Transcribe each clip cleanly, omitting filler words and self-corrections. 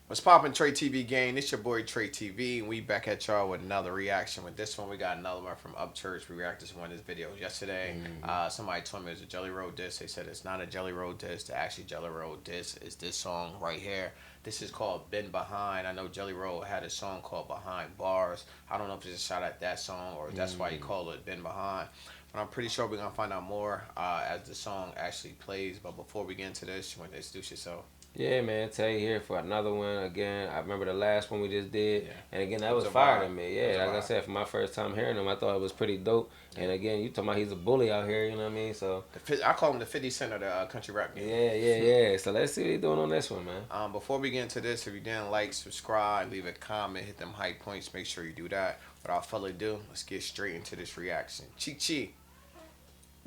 What's poppin', TreTv gang? It's your boy TreTv, and we back at y'all with another reaction. With this one, we got another one from Upchurch. We reacted to one of his videos yesterday. Somebody told me it was a jellyroll disc. They said it's not a jellyroll disc. The actually jellyroll disc is this song right here. This is called Been Behind. I know Jellyroll had a song called Behind Bars. I don't know if it's a shot at that song or if that's why you call it Been Behind. But I'm pretty sure we're going to find out more as the song actually plays. But before we get into this, you want to introduce yourself? Yeah, man, Tay here for another one. Again, I remember the last one we just did. Yeah. And again, that was fire to me. Yeah, like I said, for my first time hearing him, I thought it was pretty dope. And again, you talking about he's a bully out here, you know what I mean? So I call him the 50 Cent of the country rap game. Yeah. So let's see what he's doing on this one, man. Before we get into this, if you didn't like, subscribe, leave a comment, hit them high points, make sure you do that. Without further ado, let's get straight into this reaction. Chi.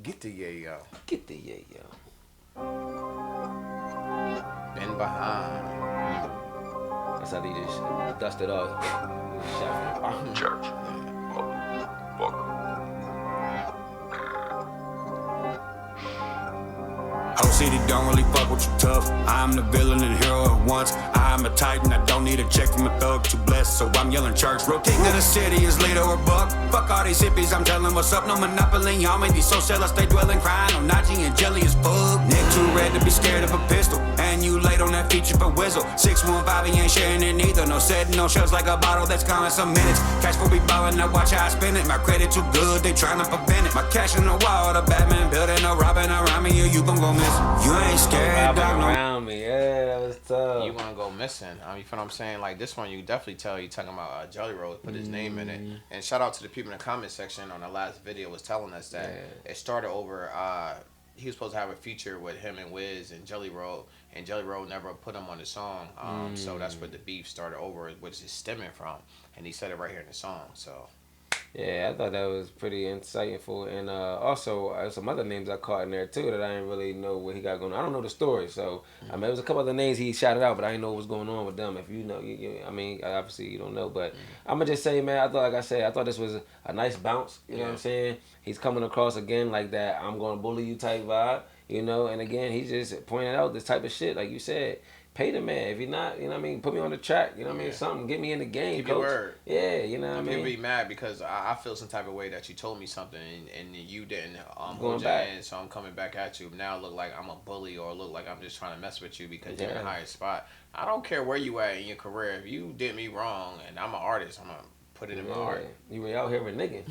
Get the yayo. Get the yayo. Been Behind. That's how they just dusted off. Church. Whole city don't really fuck with you tough. I'm the villain and hero at once. I'm a titan, I don't need a check from a thug. Too blessed, so I'm yelling church. Real king of the city is leader or buck. Fuck all these hippies, I'm telling what's up. No monopoly on me, these social stay dwelling, crying on Najee and Jelly is fuck. Nick too red to be scared of a pistol. And you late on that feature for Whizzle. 615, he ain't sharing it neither. No setting, no shells like a bottle that's gone in some minutes. Cash for be ballin', now watch how I spend it. My credit too good, they tryna prevent it. My cash in the wall, the Batman building, no robbing around me, or you gon' go miss. You ain't scared, dog, no. Around me, yeah, that was tough. You gonna go missing. You feel what I'm saying? Like this one, you definitely tell you talking about Jellyroll, put his name in it. And shout out to the people in the comment section on the last video was telling us that it started over. He was supposed to have a feature with him and Wiz and Jellyroll never put him on the song. So that's where the beef started over, which is stemming from. And he said it right here in the song. So. Yeah, I thought that was pretty insightful, and also some other names I caught in there too that I didn't really know what he got going on. I don't know the story, so I mean, there was a couple other names he shouted out, but I didn't know what was going on with them. If you know, I mean, obviously you don't know, but I'm gonna just say, man, I thought, like I said, I thought this was a nice bounce. You know what I'm saying? He's coming across again like that I'm gonna bully you type vibe, you know. And again, he's just pointing out this type of shit, like you said. Pay the man. If you're not, you know what I mean, put me on the track, you know what I mean, something, get me in the game, Keep coach. your word. Yeah, you know what I mean. People be mad because I feel some type of way that you told me something and you didn't going back. So I'm coming back at you. Now it look like I'm a bully or look like I'm just trying to mess with you because you're in the highest spot. I don't care where you at in your career. If you did me wrong and I'm an artist, I'm going to put it in my art. You were out here with nigga.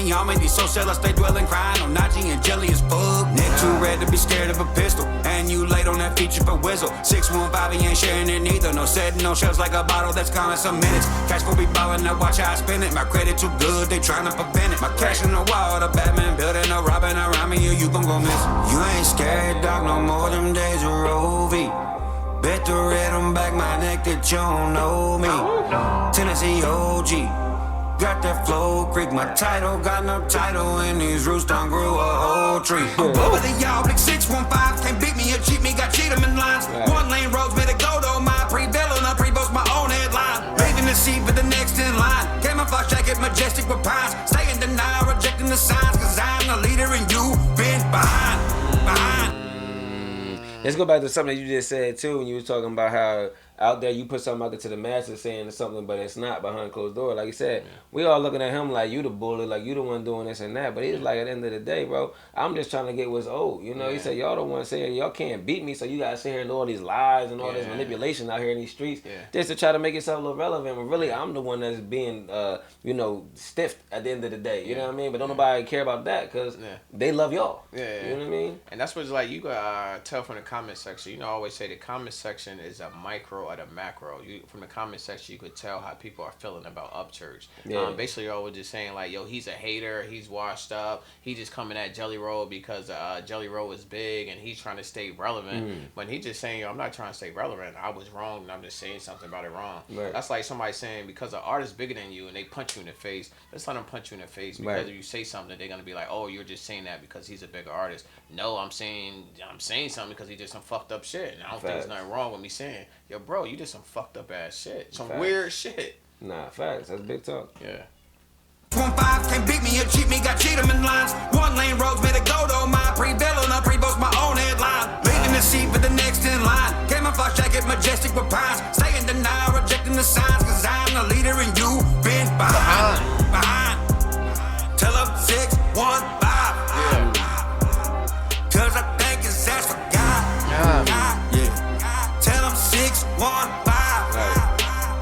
Y'all made these social stay dwelling, crying on Najee and Jelly is fuck. Nick too red to be scared of a pistol. And you late on that feature for Whizzle. 615, he ain't sharing it neither. No setting, no shells like a bottle that's gone in some minutes. Cash for be ballin', now watch how I spend it. My credit too good, they tryna prevent it. My cash in the wall, the Batman building, no robbing around me, or you gon' go miss. You ain't scared, dog, no more them days of Roe-V. Bet the red on back my neck that you don't know me. Tennessee OG. Got that flow creek, my title got no title, and these roots done grew a whole tree. I'm over the y'all, big 615, can't beat me or cheat me, got cheat 'em in lines. One lane roads, better go though, my pre-villain, I pre-boast my own headline. Paving the seat for the next in line. Camouflage jacket, majestic with pines. Stay in denial, rejecting the signs, cause I'm the leader and you been behind. Let's go back to something that you just said too, when you was talking about how out there you put something out there to the masses saying something, but it's not behind closed doors. Like you said, we all looking at him like you the bully, like you the one doing this and that. But he's like, at the end of the day, bro, I'm just trying to get what's owed. You know, he said, y'all the one saying y'all can't beat me, so you gotta sit here and do all these lies and all this manipulation out here in these streets just to try to make yourself look relevant. But really, I'm the one that's being, you know, stiffed at the end of the day. You know what I mean? But don't nobody care about that because they love y'all. You know what I mean? And that's what's like, you got tell from the comment section. You know, I always say the comment section is a micro or the macro. From the comment section, you could tell how people are feeling about Upchurch. Basically, y'all were just saying like, yo, he's a hater, he's washed up, he just coming at Jellyroll because Jellyroll is big and he's trying to stay relevant. But he just saying, yo, I'm not trying to stay relevant. I was wrong and I'm just saying something about it wrong. That's like somebody saying because an artist bigger than you and they punch you in the face, let's let them punch you in the face because if you say something, they're gonna be like, oh, you're just saying that because he's a bigger artist. No, I'm saying something because he did some fucked up shit. And I don't think there's nothing wrong with me saying, yo, bro, you did some fucked up ass shit. Some weird shit. Nah, facts. That's big talk. 15 can't beat me or cheat me, got cheat 'em in lines. One lane roads, better go though, my pre-villain, I pre-boast my own headline. Leaving the seat for the next in line. Camouflage jacket, majestic with pines. Stay in denial, rejecting the signs, cause I'm the leader and you been behind. Tell them 6, 1, 5. Cause I think it's ass for God. Tell them 6, 1, 5.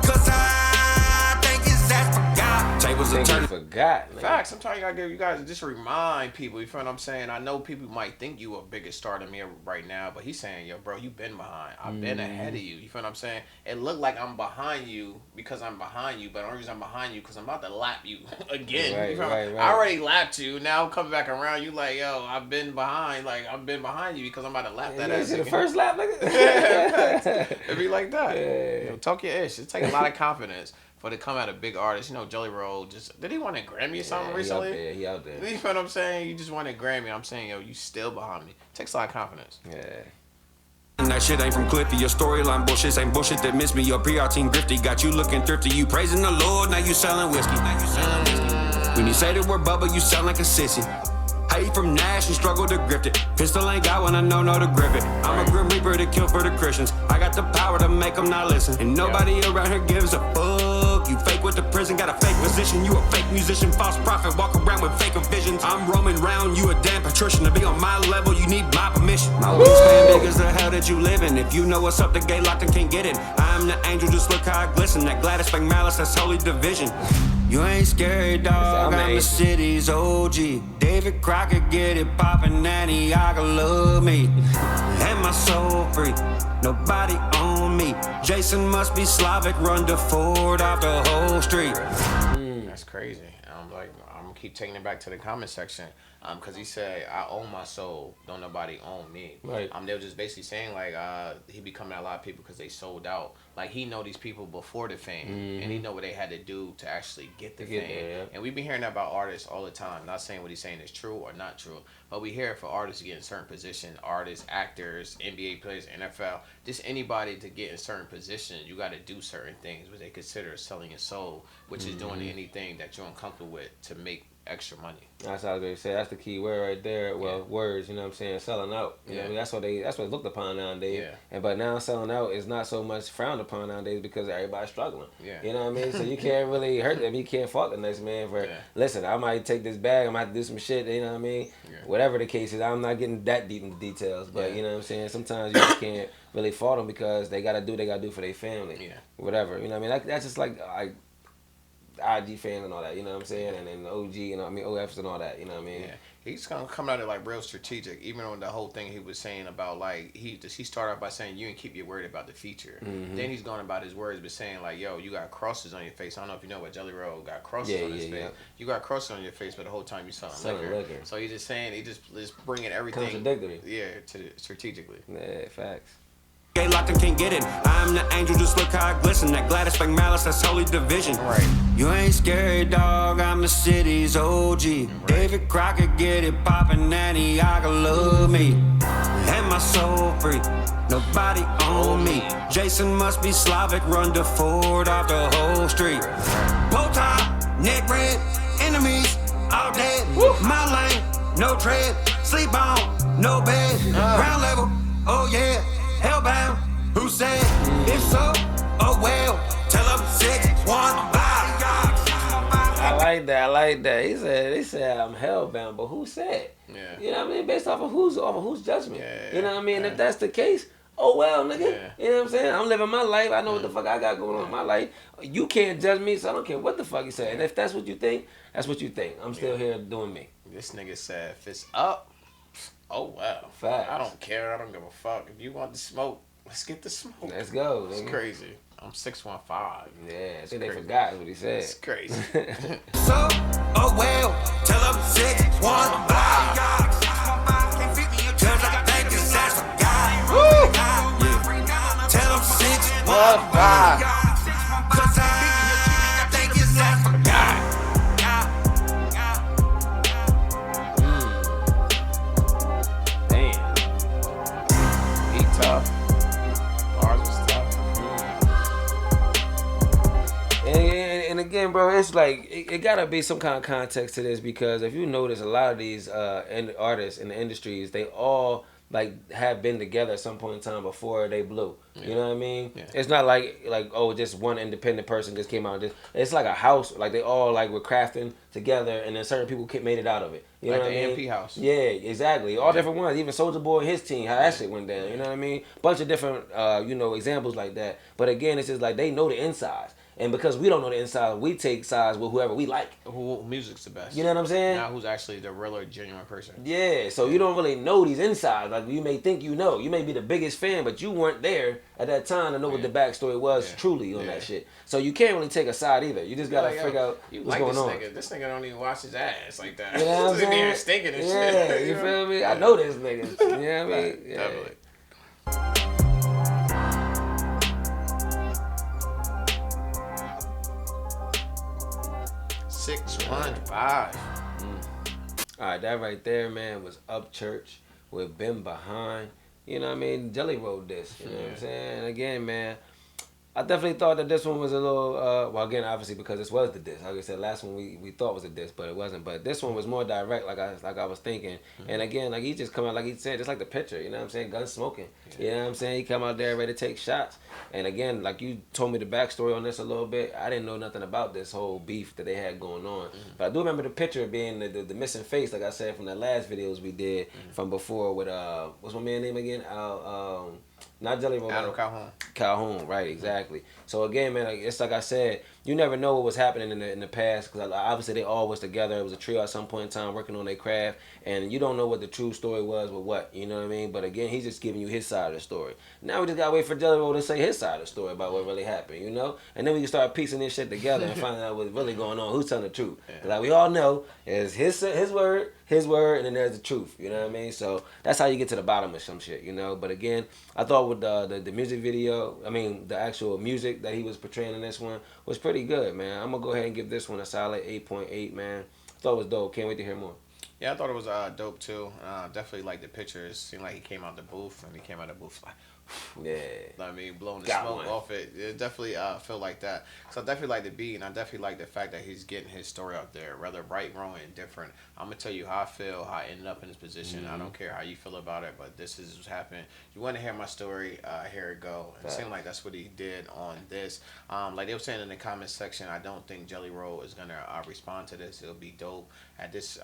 Cause I think it's ass for God. Tables are turning. Forgot, man. Facts. Sometimes you gotta give you guys just remind people. You feel what I'm saying? I know people might think you a bigger star than me right now, but he's saying, yo, bro, you been behind. I've been ahead of you. You feel what I'm saying? It looked like I'm behind you because I'm behind you, but the only reason I'm behind you because I'm about to lap you again. Right. I already lapped you. Now I'm coming back around. You like, yo, I've been behind. Like I've been behind you because I'm about to lap that ass. The first lap, nigga. It'd be like that. Yeah. Yo, talk your ish. It take a lot of confidence for to come out a big artist. You know, jellyroll did he win a Grammy or something recently? He out there. You know what I'm saying? You just won a Grammy. I'm saying, yo, you still behind me. Takes a lot of confidence. Yeah. And that shit ain't from Cliffy. Your storyline bullshit ain't bullshit that missed me. Your PR team grifty got you looking thrifty. You praising the Lord, now you selling whiskey. When you say the word bubble, you sound like a sissy. Hate from Nash and struggle to grip it. Pistol ain't got one, I know to grip it. I'm a grim reaper to kill for the Christians. I got the power to make them not listen. And nobody around here gives a fuck. You fake with the prison, got a fake position. You a fake musician, false prophet, walk around with fake visions. I'm roaming round, you a damn patrician. To be on my level, you need my permission. My wingspan big as the hell that you live in. If you know what's up, the gate locked and can't get in. I'm the angel, just look how I glisten. That Gladys Fang Malice, that's holy division. You ain't scary, dog. I'm the city's OG. David Crockett get it poppin', and Iaga love me. And my soul free, nobody on me. Jason must be Slavic, run to Ford off the whole street. That's crazy. I'm gonna keep taking it back to the comment section. Cause he said, I own my soul, don't nobody own me. Right. They were just basically saying like he be coming at a lot of people because they sold out. Like he know these people before the fame, and he know what they had to do to actually get the fame. There. And we been hearing that about artists all the time. Not saying what he's saying is true or not true, but we hear it for artists to get in certain positions, artists, actors, NBA players, NFL, just anybody to get in certain positions. You got to do certain things, which they consider selling your soul, which is doing anything that you're uncomfortable with to make extra money. That's what I was going to say. That's the key word right there. Well, words, you know what I'm saying? Selling out. You know what I mean? That's what's looked upon nowadays. Yeah. But now selling out is not so much frowned upon nowadays because everybody's struggling. Yeah. You know what I mean? So you can't really hurt them. You can't fault the next man for, listen, I might take this bag, I might do some shit, you know what I mean? Yeah. Whatever the case is, I'm not getting that deep in the details. But you know what I'm saying? Sometimes you just can't really fault them because they got to do what they got to do for their family. Yeah. Whatever. You know what I mean? That's just like IG fans and all that, you know what I'm saying? And then OG, you know what I mean, OFs and all that, you know what I mean? Yeah. He's gonna come out of like real strategic, even on the whole thing he was saying about like he started off by saying you ain't keep your word about the feature. Then he's going about his words but saying like, yo, you got crosses on your face. I don't know if you know what jellyroll got crosses on his face. Yeah. You got crosses on your face but the whole time you selling liquor. So he's just saying he just bringing everything contradictory. Yeah, strategically. Yeah, facts. Gate locked and can't get in. I'm the angel, just look how I glisten. That Gladys Fang Malice, that's holy division. Right. You ain't scary, dog. I'm the city's OG. Right. David Crockett get it poppin', and Iaga love me. And my soul free, nobody on me. Jason must be Slavic, run to Ford off the whole street. Bow tie, neck red, enemies all dead. My lane, no tread, sleep on, no bed. Ground level, oh yeah. Hellbound, who said, if so, oh well, tell them 6, 1, 5. I like that. They said I'm hellbound, but who said? Yeah. You know what I mean? Based off of whose judgment. Yeah. You know what I mean? If that's the case, oh well, nigga. Yeah. You know what I'm saying? I'm living my life. I know what the fuck I got going on in my life. You can't judge me, so I don't care what the fuck you say. And if that's what you think, that's what you think. I'm still here doing me. This nigga said, if it's up, oh wow. Facts. I don't care. I don't give a fuck. If you want the smoke, let's get the smoke. Let's go. It's crazy. I'm 615. Yeah, I think they forgot what he said. It's crazy. So, oh well, tell them 6, 1, 5. Cause I think it's ass for God. Woo! Yeah. Tell them 6, 1, 5. Cause I think it's ass for God. Tough. Ours was tough. And again, bro, it's like it gotta be some kind of context to this because if you notice, a lot of these artists in the industries, they all like have been together at some point in time before they blew. You know what I mean? Yeah. It's not like oh, just one independent person just came out. It's like a house. Like they all like were crafting together, and then certain people made it out of it. You like know what I mean? AMP house. Yeah, exactly. All different ones. Even Soulja Boy and his team, how that shit went down. You know what I mean? Bunch of different examples like that. But again, it's just like they know the insides. And because we don't know the inside, we take sides with whoever we like. Who music's the best? You know what I'm saying? Now who's actually the real or genuine person? Yeah, so you don't really know these insides. Like you may think you know. You may be the biggest fan, but you weren't there at that time to know what the backstory was truly on that shit. So you can't really take a side either. You just gotta figure out what's going on. This nigga don't even wash his ass like that. You know what I'm saying? There stinking and shit. Yeah, you feel me? I know this nigga. You know what I mean? Yeah. Definitely. 615. All right, that right there, man, was Upchurch with Been Behind. You know what I mean? Jellyroll this. You know what I'm saying? And again, man, I definitely thought that this one was a little, well, again, obviously because this was the diss. Like I said, last one we thought was a diss, but it wasn't. But this one was more direct, like I was thinking. And again, like he just come out, like he said, just like the picture, you know what I'm saying? Gun smoking. You know what I'm saying? He come out there ready to take shots. And again, like you told me the backstory on this a little bit. I didn't know nothing about this whole beef that they had going on. But I do remember the picture being the missing face, like I said, from the last videos we did from before with, what's my man's name again? Not Jellyroll. Adam Calhoun. Calhoun, right? Exactly. So again, man, it's like I said, you never know what was happening in the past because obviously they all was together. It was a trio at some point in time working on their craft, and you don't know what the true story was with what. You know what I mean? But again, he's just giving you his side of the story. Now we just gotta wait for Jellyroll to say his side of the story about what really happened. You know, and then we can start piecing this shit together and finding out what's really going on. Who's telling the truth? Like we all know, is his word, and then there's the truth. You know what I mean? So that's how you get to the bottom of some shit. You know. But again, I thought with the music video, I mean the actual music that he was portraying in this one was pretty good, man. I'm gonna go ahead and give this one a solid 8.8, man. I thought it was dope. Can't wait to hear more. Yeah, I thought it was dope too. Definitely like the pictures. Seemed like he came out the booth and he came out the booth like, yeah. I mean, blowing the Got smoke one. off it. It definitely feel like that. So I definitely like the beat, and I definitely like the fact that he's getting his story out there, whether right, wrong, and different. I'm gonna tell you how I feel, how I ended up in this position. I don't care how you feel about it, but this is what's happening. You want to hear my story? Here it go. And it seemed like that's what he did on this. Like they were saying in the comment section, I don't think Jellyroll is gonna respond to this. It'll be dope. At this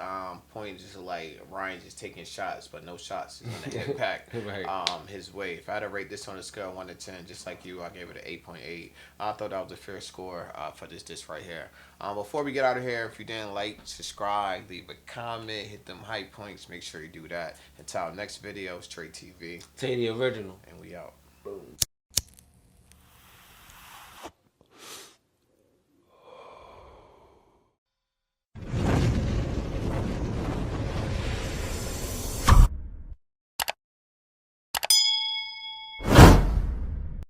point, just like Ryan just taking shots, but no shots is gonna impact his way. If I had to rate this on a scale of 1 to 10, just like you, I gave it an 8.8. I thought that was a fair score for this right here. Before we get out of here, if you didn't like, subscribe, leave a comment, hit them high points. Make sure you do that. Until our next video, it's TreTv. Tay the original. And we out. Boom.